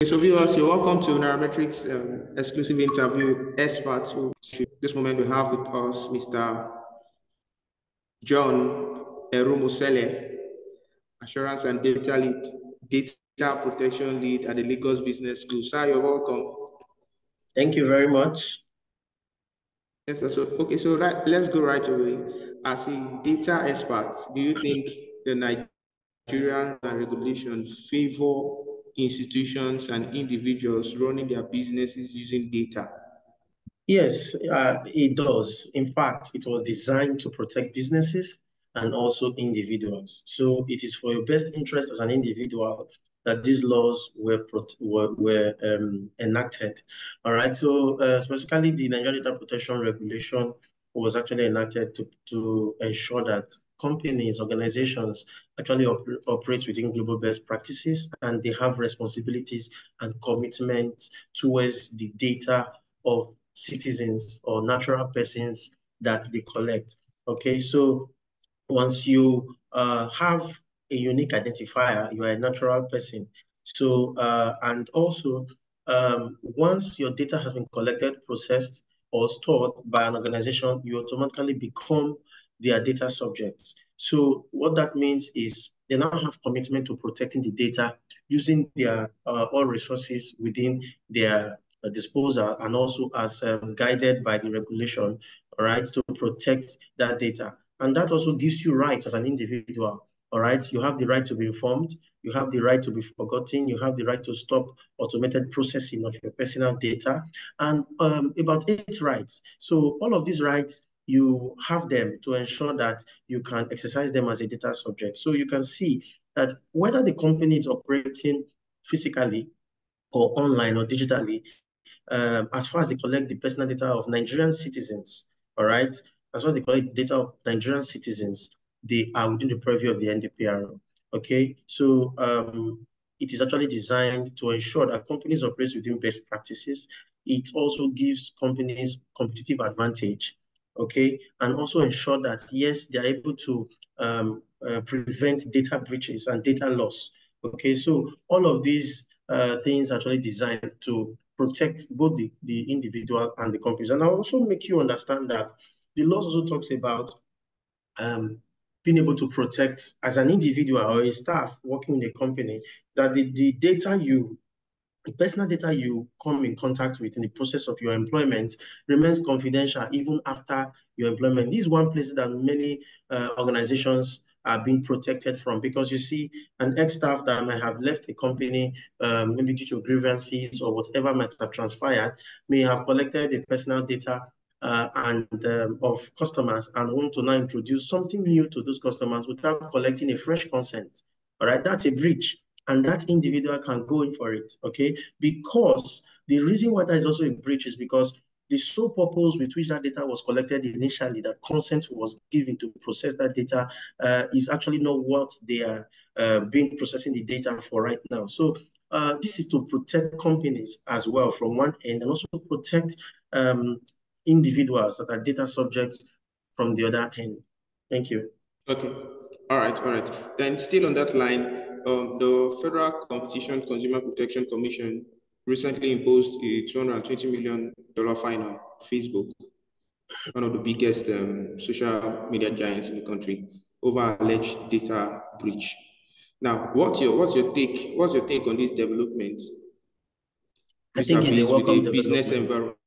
So viewers, you're welcome to Nairametrics exclusive interview experts. This moment we have with us Mr. John Eromosele, Assurance and Data Lead, Data Protection Lead at the Lagos Business School. Sir, you're welcome. Thank you very much. Yes, sir. So let's go right away. As a data expert, do you think the Nigerian regulations favor institutions and individuals running their businesses using data? Yes, it does. In fact, it was designed to protect businesses and also individuals. So it is for your best interest as an individual that these laws were enacted. All right. So specifically, the Nigerian Data Protection Regulation was actually enacted to ensure that companies, organizations actually operate within global best practices, and they have responsibilities and commitments towards the data of citizens or natural persons that they collect. Okay, so once you have a unique identifier, you are a natural person. So, and also, once your data has been collected, processed, or stored by an organization, you automatically become their data subjects. So what that means is they now have commitment to protecting the data using their all resources within their disposal, and also as guided by the regulation, all right, to protect that data. And that also gives you rights as an individual. All right, you have the right to be informed, you have the right to be forgotten, you have the right to stop automated processing of your personal data, and about 8 rights. So all of these rights, you have them to ensure that you can exercise them as a data subject. So you can see that whether the company is operating physically or online or digitally, as far as they collect the personal data of Nigerian citizens, all right, as far as they collect data of Nigerian citizens, they are within the purview of the NDPR. Okay, so it is actually designed to ensure that companies operate within best practices. It also gives companies competitive advantage, okay, and also ensure that, yes, they are able to prevent data breaches and data loss. Okay, so all of these things are actually designed to protect both the individual and the companies. And I'll also make you understand that the law also talks about being able to protect as an individual or a staff working in a company, that the data the personal data you come in contact with in the process of your employment remains confidential even after your employment. This is one place that many organizations are being protected from, because you see an ex-staff that might have left a company, maybe due to grievances or whatever might have transpired, may have collected the personal data of customers and want to now introduce something new to those customers without collecting a fresh consent. All right, that's a breach, and that individual can go in for it, okay? Because the reason why that is also a breach is because the sole purpose with which that data was collected initially, that consent was given to process that data, is actually not what they are being processing the data for right now. So this is to protect companies as well from one end, and also protect individuals that are data subjects from the other end. Thank you. Okay. All right. Then still on that line, the Federal Competition Consumer Protection Commission recently imposed a $220 million fine on Facebook, one of the biggest social media giants in the country, over alleged data breach. Now, what's your take on this development? I think it's a welcome development. Business environment.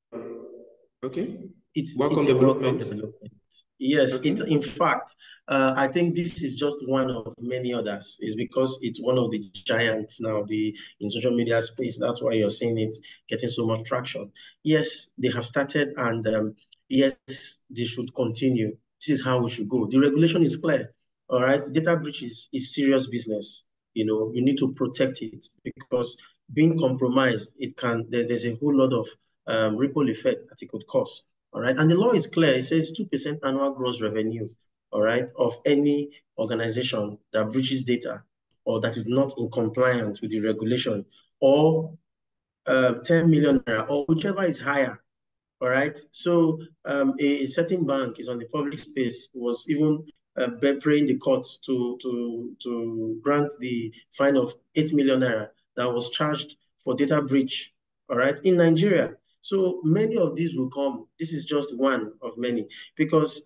Okay. It's a welcome development. Yes, okay. In fact, I think this is just one of many others. It's because it's one of the giants now in social media space. That's why you're seeing it getting so much traction. Yes, they have started, and yes, they should continue. This is how we should go. The regulation is clear. All right, data breach is serious business. You know, you need to protect it, because being compromised, there's a whole lot of ripple effect that it could cause. All right, and the law is clear. It says 2% annual gross revenue, all right, of any organization that breaches data or that is not in compliance with the regulation, or 10 million naira, or whichever is higher. All right, so a certain bank is on the public space, was even praying the court to grant the fine of 8 million naira that was charged for data breach, all right, in Nigeria. So many of these will come. This is just one of many because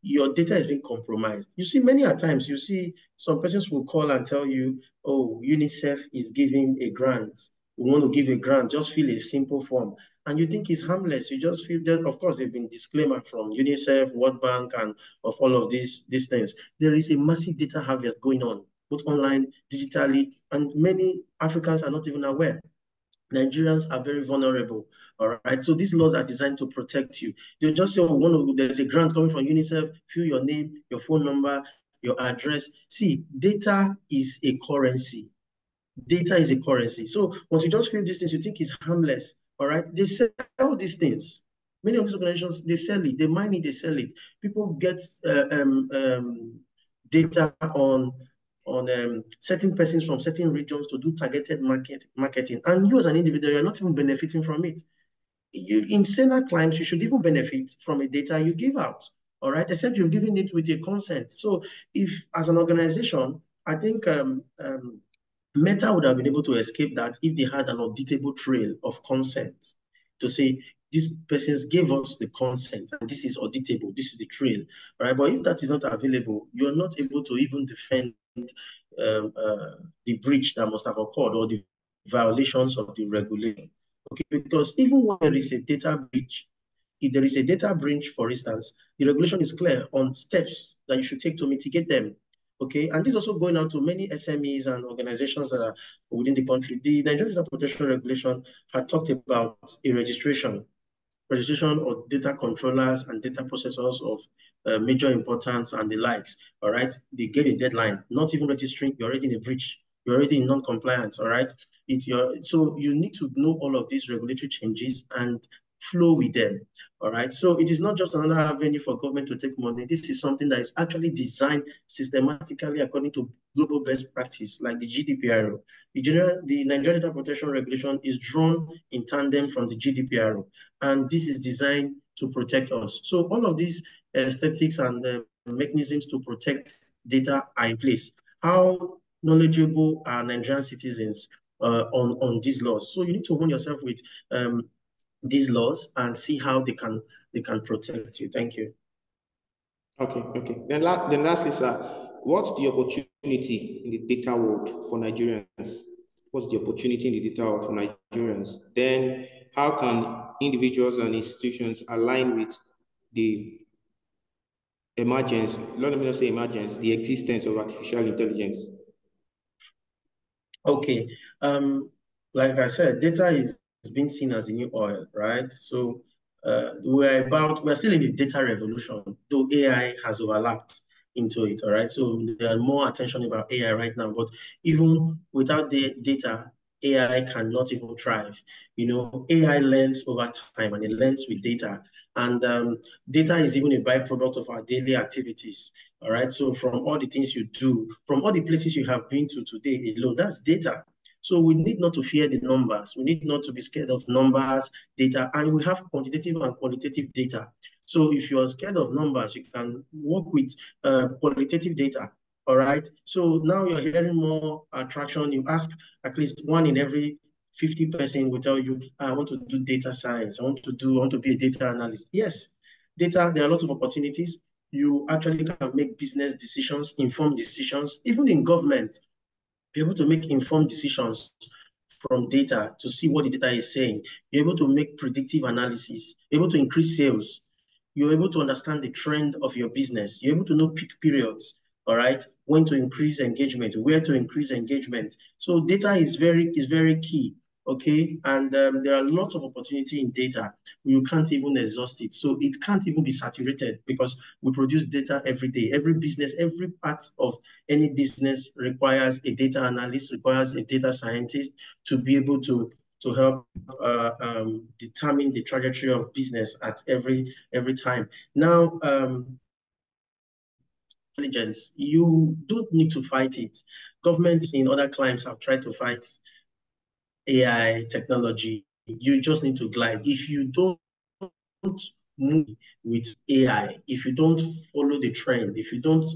your data is being compromised. You see, many at times, you see some persons will call and tell you, oh, UNICEF is giving a grant. We want to give a grant, just fill a simple form. And you think it's harmless. You just feel that, of course, they've been disclaimer from UNICEF, World Bank, and of all of these things. There is a massive data harvest going on, both online, digitally, and many Africans are not even aware. Nigerians are very vulnerable. All right. So these laws are designed to protect you. They just say, oh, there's a grant coming from UNICEF, fill your name, your phone number, your address. See, data is a currency. Data is a currency. So once you just fill these things, you think it's harmless. All right. They sell these things. Many of these organizations, they sell it, they mine it, they sell it. People get data on certain persons from certain regions to do targeted marketing. And you as an individual, you're not even benefiting from it. In saner climes, you should even benefit from a data you give out, all right, except you've given it with your consent. So if, as an organization, I think Meta would have been able to escape that if they had an auditable trail of consent to say, these persons gave us the consent and this is auditable, this is the trail, right? But if that is not available, you're not able to even defend the breach that must have occurred or the violations of the regulation. Okay, because even when there is a data breach, if there is a data breach, for instance, the regulation is clear on steps that you should take to mitigate them. Okay, and this is also going out to many SMEs and organizations that are within the country. The Nigerian Data Protection Regulation had talked about a registration of data controllers and data processors of major importance and the likes, all right? They get a deadline, not even registering, you're already in a breach, you're already in non-compliance, all right? So you need to know all of these regulatory changes and flow with them, all right? So it is not just another avenue for government to take money. This is something that is actually designed systematically according to global best practice, like the GDPR. The Nigerian Data Protection Regulation is drawn in tandem from the GDPR, and this is designed to protect us. So all of these aesthetics and mechanisms to protect data are in place. How knowledgeable are Nigerian citizens on these laws? So you need to warn yourself with these laws and see how they can protect you. Thank you. Okay. Then lastly, sir, what's the opportunity in the data world for Nigerians? What's the opportunity in the data world for Nigerians? Then how can individuals and institutions align with the emergence, let me not say emergence, the existence of artificial intelligence? Okay. Like I said, data is being seen as the new oil, right? So we're still in the data revolution, though AI has overlapped into it, all right? So there are more attention about AI right now, but even without the data, AI cannot even thrive. You know, AI learns over time and it learns with data. And data is even a byproduct of our daily activities. All right. So from all the things you do, from all the places you have been to today alone, that's data. So we need not to fear the numbers. We need not to be scared of numbers, data, and we have quantitative and qualitative data. So if you are scared of numbers, you can work with qualitative data. All right. So now you're hearing more attraction. You ask at least one in every 50% will tell you, I want to do data science. I want to be a data analyst. Yes, data, there are lots of opportunities. You actually can make business decisions, informed decisions, even in government, be able to make informed decisions from data to see what the data is saying. You're able to make predictive analysis, able to increase sales. You're able to understand the trend of your business. You're able to know peak periods, all right? When to increase engagement, where to increase engagement. So data is very key. Okay, and there are lots of opportunity in data. You can't even exhaust it. So it can't even be saturated because we produce data every day. Every business, every part of any business requires a data analyst, requires a data scientist to be able to help determine the trajectory of business at every time. Now, intelligence, you don't need to fight it. Governments in other climes have tried to fight AI technology. You just need to glide. If you don't move with AI, if you don't follow the trend, if you don't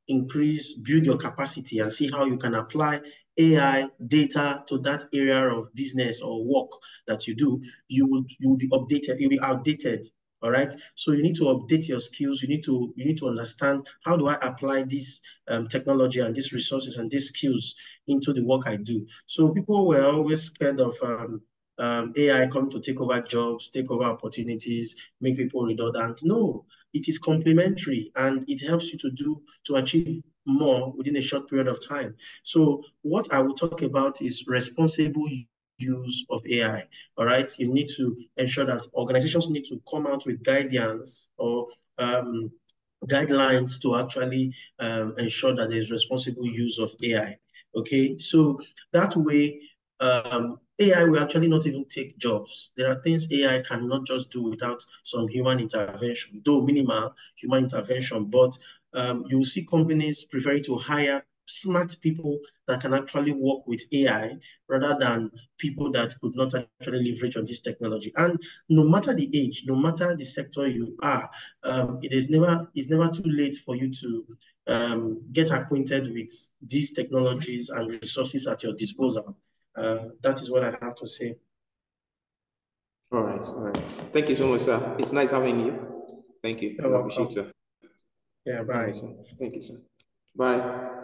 build your capacity and see how you can apply AI data to that area of business or work that you do, you will be updated, you'll be outdated. All right. So you need to update your skills. You need to understand, how do I apply this technology and these resources and these skills into the work I do. So people were always scared of AI coming to take over jobs, take over opportunities, make people redundant. No, it is complementary and it helps you to achieve more within a short period of time. So what I will talk about is responsible use of AI. All right, you need to ensure that organizations need to come out with guidance or guidelines to actually ensure that there is responsible use of AI. Okay, so that way AI will actually not even take jobs. There are things AI cannot just do without some human intervention, though minimal human intervention, but you will see companies preferring to hire smart people that can actually work with AI rather than people that could not actually leverage on this technology. And no matter the age, no matter the sector you are, it's never too late for you to get acquainted with these technologies and resources at your disposal. That is what I have to say. All right, all right. Thank you so much, sir. It's nice having you. Thank you. You're I appreciate it, welcome. sir. Yeah, All right, bye. sir. Thank you, sir. Bye.